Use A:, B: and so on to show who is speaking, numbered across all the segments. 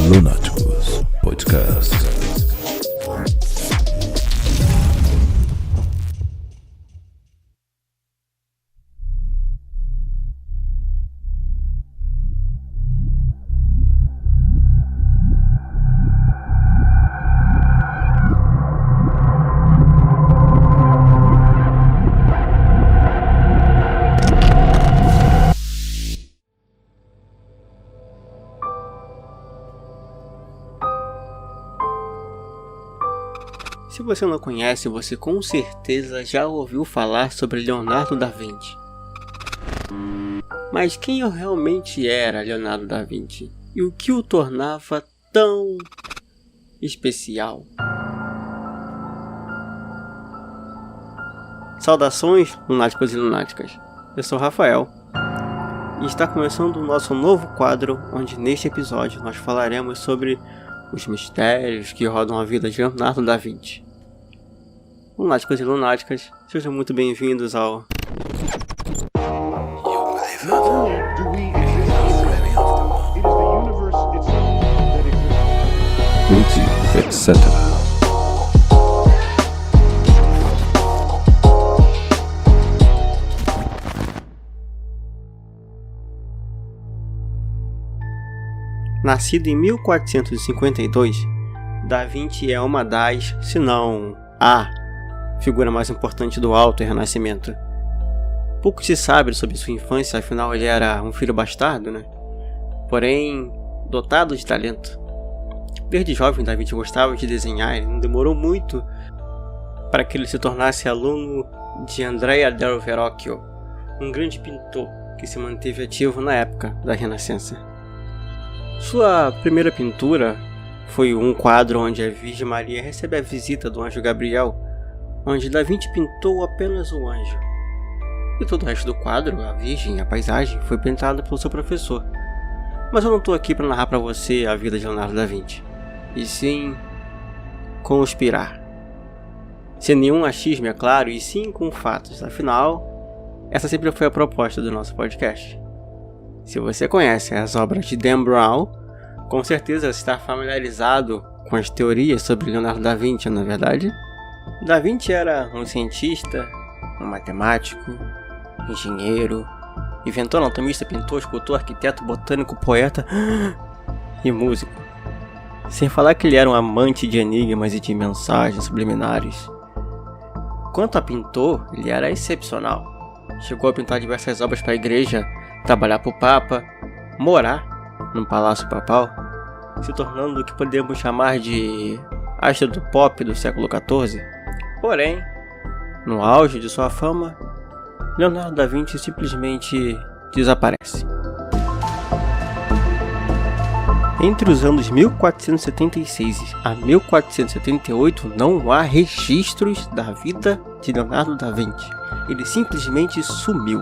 A: Lunáticos Podcast.
B: Se você não conhece, você com certeza já ouviu falar sobre Leonardo da Vinci. Mas quem realmente era Leonardo da Vinci? E o que o tornava tão especial? Saudações, lunáticos e lunáticas. Eu sou o Rafael. E está começando o nosso novo quadro, onde neste episódio nós falaremos sobre os mistérios que rodam a vida de Leonardo da Vinci. Lunáticos e lunáticas, sejam muito bem-vindos ao...
A: Etc.
B: Nascido em 1452, Da Vinci é uma das, se não a figura mais importante do Alto Renascimento. Pouco se sabe sobre sua infância, afinal ele era um filho bastardo, Porém, dotado de talento. Desde jovem, Da Vinci gostava de desenhar e não demorou muito para que ele se tornasse aluno de Andrea del Verrocchio, um grande pintor que se manteve ativo na época da Renascença. Sua primeira pintura foi um quadro onde a Virgem Maria recebe a visita do anjo Gabriel, onde Da Vinci pintou apenas o anjo. E todo o resto do quadro, a Virgem e a paisagem, foi pintado pelo seu professor. Mas eu não estou aqui para narrar para você a vida de Leonardo da Vinci, e sim conspirar. Sem nenhum achismo, é claro, e sim com fatos. Afinal, essa sempre foi a proposta do nosso podcast. Se você conhece as obras de Dan Brown, com certeza está familiarizado com as teorias sobre Leonardo da Vinci, não é verdade? Da Vinci era um cientista, um matemático, engenheiro, inventor, anatomista, pintor, escultor, arquiteto, botânico, poeta e músico. Sem falar que ele era um amante de enigmas e de mensagens subliminares. Quanto a pintor, ele era excepcional. Chegou a pintar diversas obras para a igreja, trabalhar para o Papa, morar no Palácio Papal, se tornando o que podemos chamar de astro do pop do século XIV. Porém, no auge de sua fama, Leonardo da Vinci simplesmente desaparece. Entre os anos 1476 a 1478 não há registros da vida de Leonardo da Vinci. Ele simplesmente sumiu,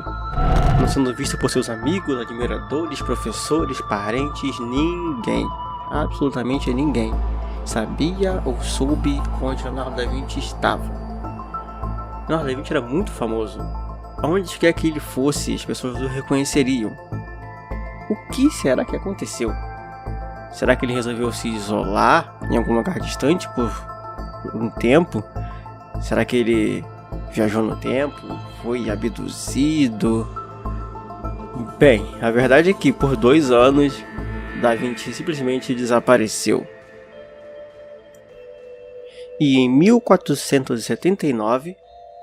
B: não sendo visto por seus amigos, admiradores, professores, parentes, ninguém, absolutamente ninguém sabia ou soube onde Leonardo da Vinci estava. Leonardo da Vinci era muito famoso. Aonde quer que ele fosse, as pessoas o reconheceriam. O que será que aconteceu? Será que ele resolveu se isolar em algum lugar distante por um tempo? Será que ele viajou no tempo? Foi abduzido? Bem, a verdade é que por 2 anos, Da Vinci simplesmente desapareceu. E em 1479,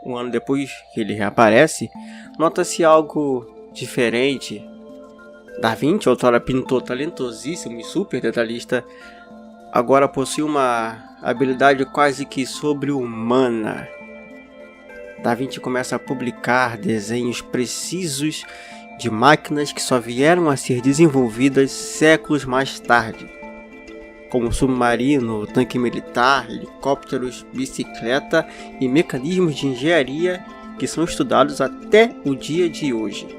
B: um ano depois que ele reaparece, nota-se algo diferente. Da Vinci, outrora pintor talentosíssimo e super detalhista, agora possui uma habilidade quase que sobre-humana. Da Vinci começa a publicar desenhos precisos de máquinas que só vieram a ser desenvolvidas séculos mais tarde, como submarino, tanque militar, helicópteros, bicicleta e mecanismos de engenharia que são estudados até o dia de hoje.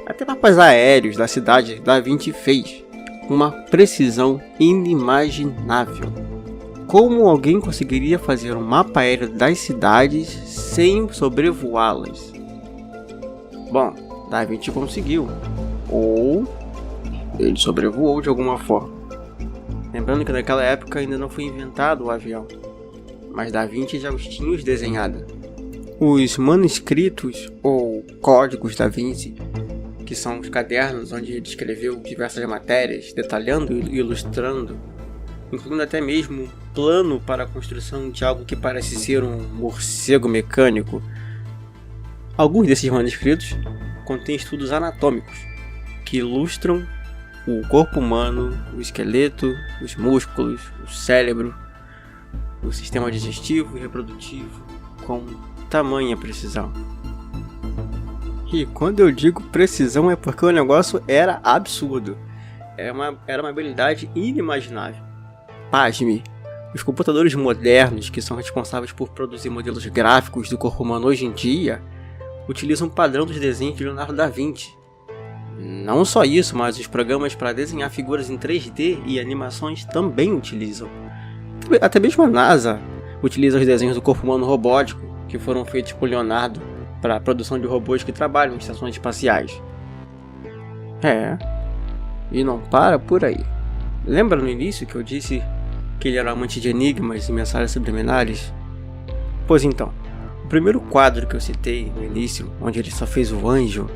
B: Até mapas aéreos da cidade Da Vinci fez, com uma precisão inimaginável. Como alguém conseguiria fazer um mapa aéreo das cidades sem sobrevoá-las? Bom, Da Vinci conseguiu, ou ele sobrevoou de alguma forma. Lembrando que naquela época ainda não foi inventado o avião, mas Da Vinci já os tinha desenhado. Os manuscritos ou códigos Da Vinci, que são os cadernos onde ele escreveu diversas matérias, detalhando e ilustrando, incluindo até mesmo um plano para a construção de algo que parece ser um morcego mecânico. Alguns desses manuscritos contêm estudos anatômicos que ilustram o corpo humano, o esqueleto, os músculos, o cérebro, o sistema digestivo e reprodutivo com tamanha precisão. E quando eu digo precisão é porque o negócio era absurdo. Era uma habilidade inimaginável. Pasme, os computadores modernos que são responsáveis por produzir modelos gráficos do corpo humano hoje em dia utilizam o padrão dos desenhos de Leonardo da Vinci. Não só isso, mas os programas para desenhar figuras em 3D e animações também utilizam. Até mesmo a NASA utiliza os desenhos do corpo humano robótico que foram feitos por Leonardo para a produção de robôs que trabalham em estações espaciais. E não para por aí. Lembra no início que eu disse que ele era amante de enigmas e mensagens subliminares? Pois então, o primeiro quadro que eu citei no início, onde ele só fez o anjo,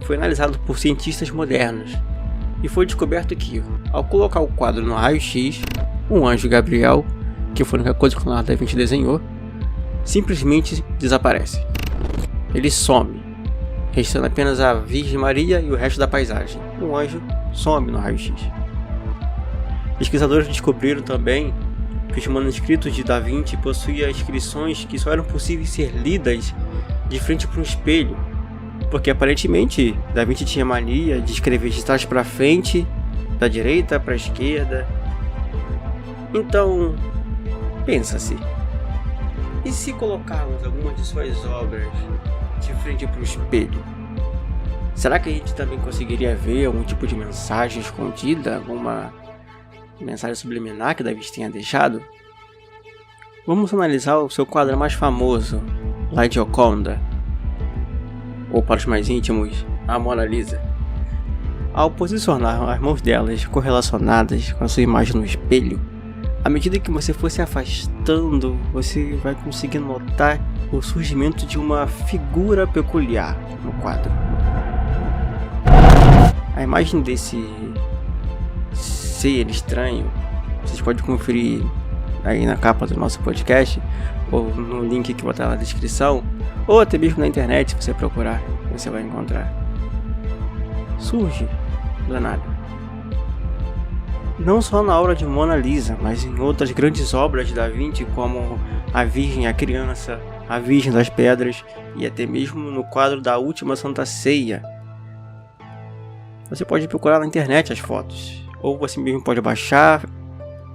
B: foi analisado por cientistas modernos, e foi descoberto que, ao colocar o quadro no raio-x, um anjo Gabriel, que foi a única coisa que o Leonardo da Vinci desenhou, simplesmente desaparece. Ele some, restando apenas a Virgem Maria e o resto da paisagem. O anjo some no raio-x. Pesquisadores descobriram também que os manuscritos de Da Vinci possuíam inscrições que só eram possíveis ser lidas de frente para um espelho, porque aparentemente Da Vinci tinha mania de escrever de trás para frente, da direita para a esquerda. Então, pensa-se, e se colocarmos algumas de suas obras de frente para o espelho? Será que a gente também conseguiria ver algum tipo de mensagem escondida, alguma mensagem subliminar que Da Vinci tenha deixado? Vamos analisar o seu quadro mais famoso, La Gioconda, ou para os mais íntimos, a Mona Lisa. Ao posicionar as mãos delas correlacionadas com a sua imagem no espelho, à medida que você for se afastando, você vai conseguir notar o surgimento de uma figura peculiar no quadro. A imagem desse ser estranho, vocês podem conferir aí na capa do nosso podcast, ou no link que vou botar na descrição, ou até mesmo na internet, se você procurar, você vai encontrar. Surge do nada. Não só na obra de Mona Lisa, mas em outras grandes obras de Da Vinci, como A Virgem e a Criança, A Virgem das Pedras, e até mesmo no quadro da Última Santa Ceia. Você pode procurar na internet as fotos, ou você mesmo pode baixar,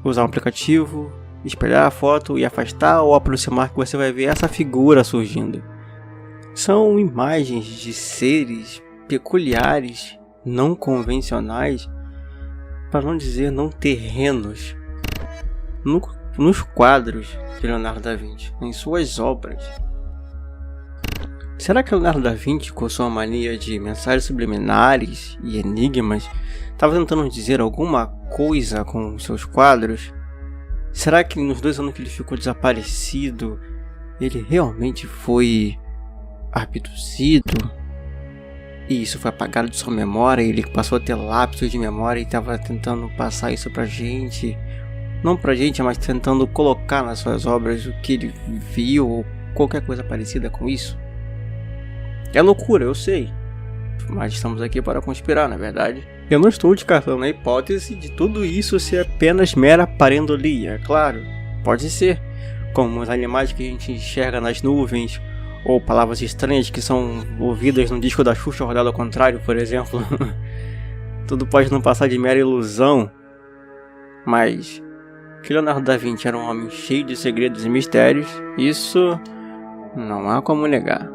B: usar um aplicativo, espelhar a foto e afastar ou aproximar, que você vai ver essa figura surgindo. São imagens de seres peculiares, não convencionais, para não dizer não terrenos, nos quadros de Leonardo da Vinci, em suas obras. Será que Leonardo da Vinci, com sua mania de mensagens subliminares e enigmas, estava tentando dizer alguma coisa com seus quadros? Será que nos 2 anos que ele ficou desaparecido, ele realmente foi abduzido? E isso foi apagado de sua memória, ele passou a ter lapsos de memória e estava tentando passar isso pra gente. Não pra gente, mas tentando colocar nas suas obras o que ele viu ou qualquer coisa parecida com isso. É loucura, eu sei, mas estamos aqui para conspirar, na verdade. Eu não estou descartando a hipótese de tudo isso ser apenas mera pareidolia, claro, pode ser, como os animais que a gente enxerga nas nuvens, ou palavras estranhas que são ouvidas no disco da Xuxa rodado ao contrário, por exemplo. Tudo pode não passar de mera ilusão, mas que Leonardo da Vinci era um homem cheio de segredos e mistérios, isso não há como negar.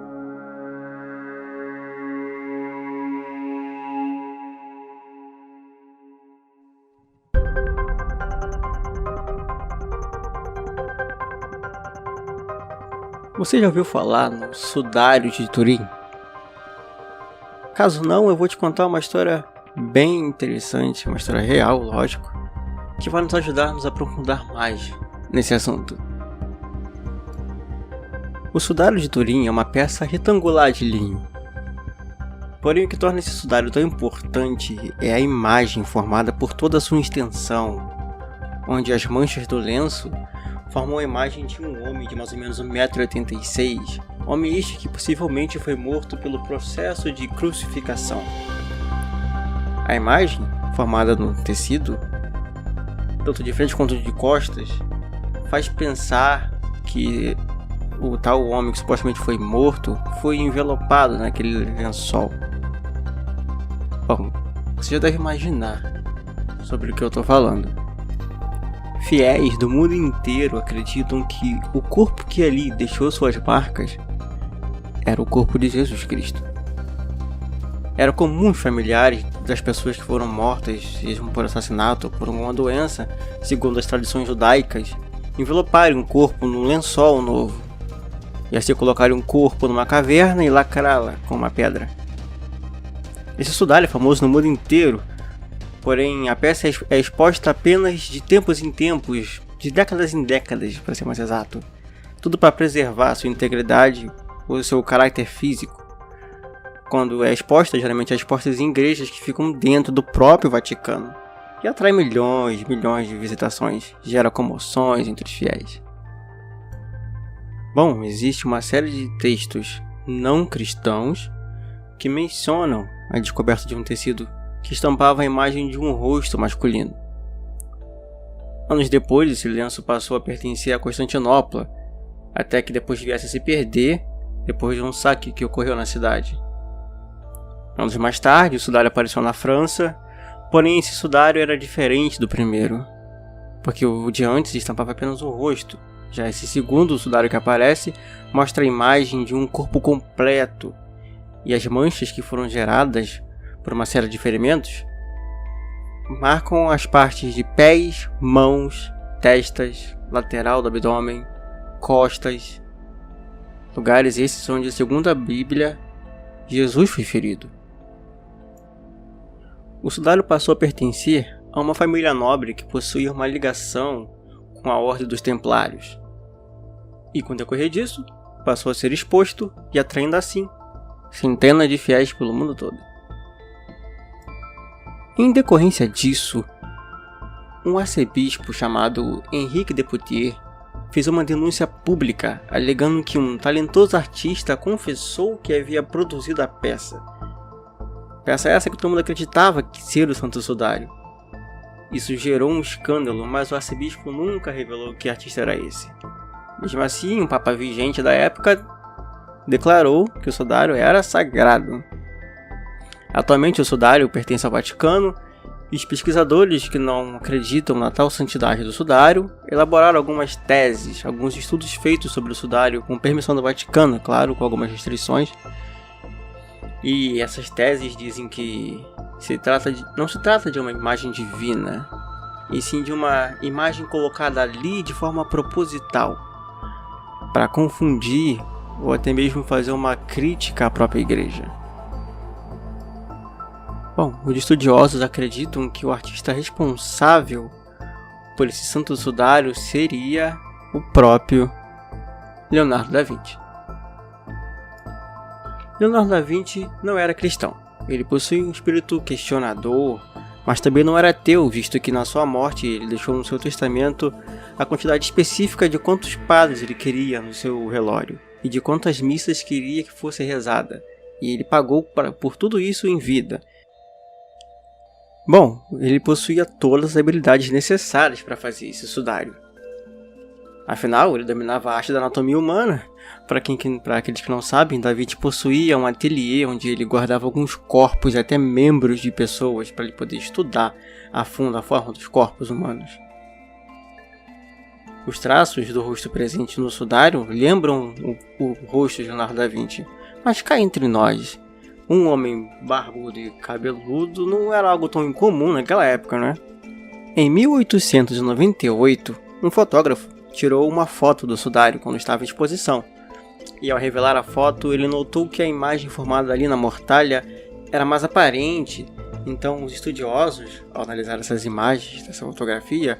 B: Você já ouviu falar no Sudário de Turim? Caso não, eu vou te contar uma história bem interessante, uma história real, lógico, que vai nos ajudar a nos aprofundar mais nesse assunto. O sudário de Turim é uma peça retangular de linho. Porém, o que torna esse sudário tão importante é a imagem formada por toda a sua extensão, onde as manchas do lenço formam a imagem de um homem de mais ou menos 1,86 m, homem este que possivelmente foi morto pelo processo de crucificação. A imagem, formada no tecido, tanto de frente quanto de costas, faz pensar que o tal homem que supostamente foi morto foi envelopado naquele lençol. Bom, você já deve imaginar sobre o que eu estou falando. Fiéis do mundo inteiro acreditam que o corpo que ali deixou suas marcas era o corpo de Jesus Cristo. Era comum os familiares das pessoas que foram mortas, seja por assassinato ou por alguma doença, segundo as tradições judaicas, enveloparem um corpo num lençol novo, e assim colocarem um corpo numa caverna e lacrá-la com uma pedra. Esse sudário é famoso no mundo inteiro, porém a peça é exposta apenas de tempos em tempos, de décadas em décadas, para ser mais exato. Tudo para preservar sua integridade ou seu caráter físico. Quando é exposta, geralmente é exposta em igrejas que ficam dentro do próprio Vaticano, e atrai milhões de visitações, gera comoções entre os fiéis. Bom, existe uma série de textos não cristãos que mencionam a descoberta de um tecido que estampava a imagem de um rosto masculino. Anos depois, esse lenço passou a pertencer a Constantinopla, até que depois viesse a se perder depois de um saque que ocorreu na cidade. Anos mais tarde, o sudário apareceu na França, porém esse sudário era diferente do primeiro, porque o de antes estampava apenas o rosto. Já esse segundo sudário que aparece mostra a imagem de um corpo completo, e as manchas que foram geradas por uma série de ferimentos marcam as partes de pés, mãos, testas, lateral do abdômen, costas, lugares esses onde, segundo a Bíblia, Jesus foi ferido. O sudário passou a pertencer a uma família nobre que possuía uma ligação com a Ordem dos Templários, e com o decorrer disso, passou a ser exposto e atraindo assim centenas de fiéis pelo mundo todo. Em decorrência disso, um arcebispo chamado Henrique de Poitiers fez uma denúncia pública alegando que um talentoso artista confessou que havia produzido a peça. Peça essa que todo mundo acreditava que ser o Santo Sudário. Isso gerou um escândalo, mas o arcebispo nunca revelou que artista era esse. Mesmo assim, um papa vigente da época declarou que o sudário era sagrado. Atualmente o sudário pertence ao Vaticano, e os pesquisadores que não acreditam na tal santidade do sudário elaboraram algumas teses, alguns estudos feitos sobre o sudário com permissão do Vaticano, é claro, com algumas restrições. E essas teses dizem que não se trata de uma imagem divina, e sim de uma imagem colocada ali de forma proposital, para confundir ou até mesmo fazer uma crítica à própria igreja. Bom, os estudiosos acreditam que o artista responsável por esse santo sudário seria o próprio Leonardo da Vinci. Leonardo da Vinci não era cristão. Ele possuía um espírito questionador, mas também não era ateu, visto que na sua morte ele deixou no seu testamento a quantidade específica de quantos padres ele queria no seu relógio e de quantas missas queria que fosse rezada, e ele pagou por tudo isso em vida. Bom, ele possuía todas as habilidades necessárias para fazer esse sudário. Afinal, ele dominava a arte da anatomia humana. Para aqueles que não sabem, Da Vinci possuía um ateliê onde ele guardava alguns corpos e até membros de pessoas para ele poder estudar a fundo a forma dos corpos humanos. Os traços do rosto presente no sudário lembram o rosto de Leonardo da Vinci, mas cá entre nós, um homem barbudo e cabeludo não era algo tão incomum naquela época, né? Em 1898, um fotógrafo tirou uma foto do sudário quando estava em exposição, e ao revelar a foto, ele notou que a imagem formada ali na mortalha era mais aparente Então, os estudiosos, ao analisar essas imagens dessa fotografia,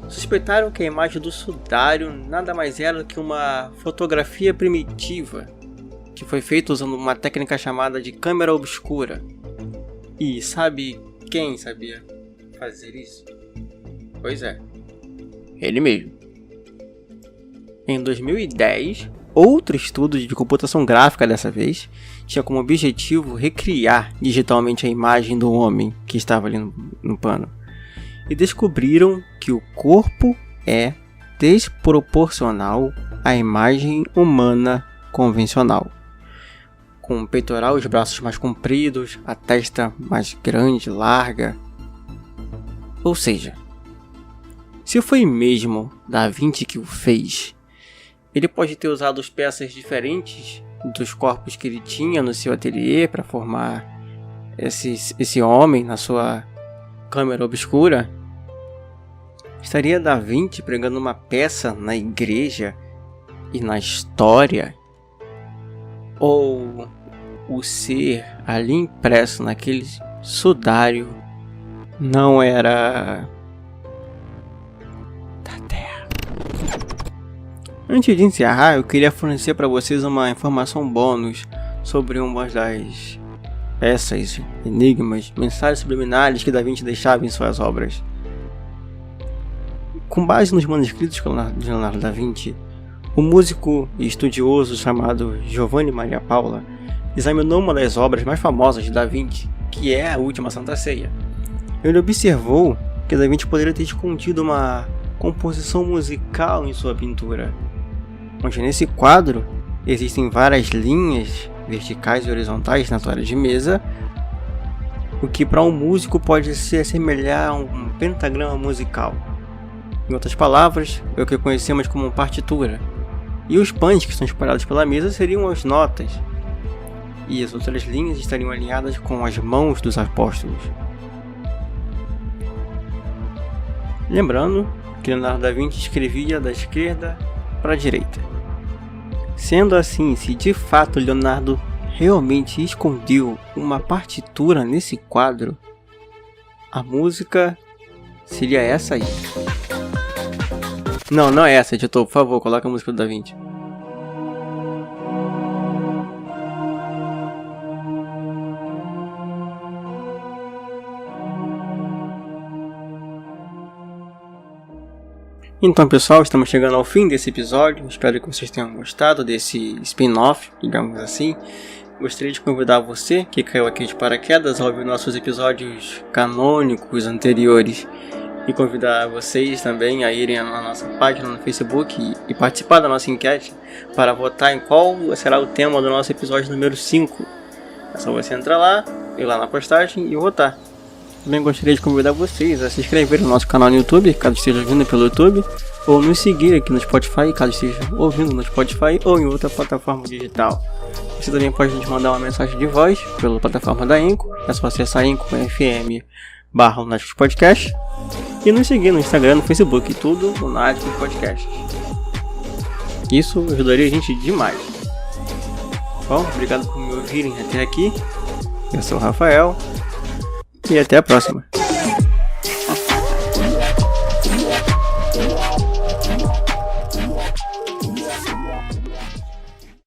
B: suspeitaram que a imagem do sudário nada mais era do que uma fotografia primitiva, que foi feita usando uma técnica chamada de câmera obscura. E sabe quem sabia fazer isso? Pois é, ele mesmo. Em 2010, outro estudo de computação gráfica dessa vez tinha como objetivo recriar digitalmente a imagem do homem que estava ali no pano. E descobriram que o corpo é desproporcional à imagem humana convencional. Com o peitoral e os braços mais compridos, a testa mais grande, larga. Ou seja, se foi mesmo Da Vinci que o fez, ele pode ter usado peças diferentes dos corpos que ele tinha no seu ateliê para formar esse homem na sua câmera obscura. Estaria Da Vinci pregando uma peça na igreja e na história? Ou o ser ali impresso naquele sudário não era da Terra? Antes de encerrar, eu queria fornecer para vocês uma informação bônus sobre uma das peças, enigmas, mensagens subliminares que Da Vinci deixava em suas obras. Com base nos manuscritos de Leonardo da Vinci, o músico e estudioso chamado Giovanni Maria Paula examinou uma das obras mais famosas de Da Vinci, que é a Última Santa Ceia. Ele observou que Da Vinci poderia ter escondido uma composição musical em sua pintura, onde nesse quadro existem várias linhas verticais e horizontais na toalha de mesa, o que para um músico pode se assemelhar a um pentagrama musical. Em outras palavras, é o que conhecemos como partitura. E os pães que estão espalhados pela mesa seriam as notas, e as outras linhas estariam alinhadas com as mãos dos apóstolos. Lembrando que Leonardo da Vinci escrevia da esquerda para a direita. Sendo assim, se de fato Leonardo realmente escondeu uma partitura nesse quadro, a música seria essa aí. Não é essa, editor, por favor, coloca a música do Da Vinci. Então, pessoal, estamos chegando ao fim desse episódio. Espero que vocês tenham gostado desse spin-off, digamos assim. Gostaria de convidar você, que caiu aqui de paraquedas, a ouvir nossos episódios canônicos anteriores, e convidar vocês também a irem na nossa página no Facebook e participar da nossa enquete para votar em qual será o tema do nosso episódio número 5. É só você entrar lá, ir lá na postagem e votar. Também gostaria de convidar vocês a se inscreverem no nosso canal no YouTube, caso esteja ouvindo pelo YouTube, ou nos seguir aqui no Spotify, caso esteja ouvindo no Spotify ou em outra plataforma digital. Você também pode nos mandar uma mensagem de voz pela plataforma da Anchor, é só acessar anchor.fm/Lunáticos e nos seguir no Instagram, no Facebook, tudo Lunáticos Podcast. Isso ajudaria a gente demais. Bom, obrigado por me ouvirem até aqui. Eu sou o Rafael. E até a próxima.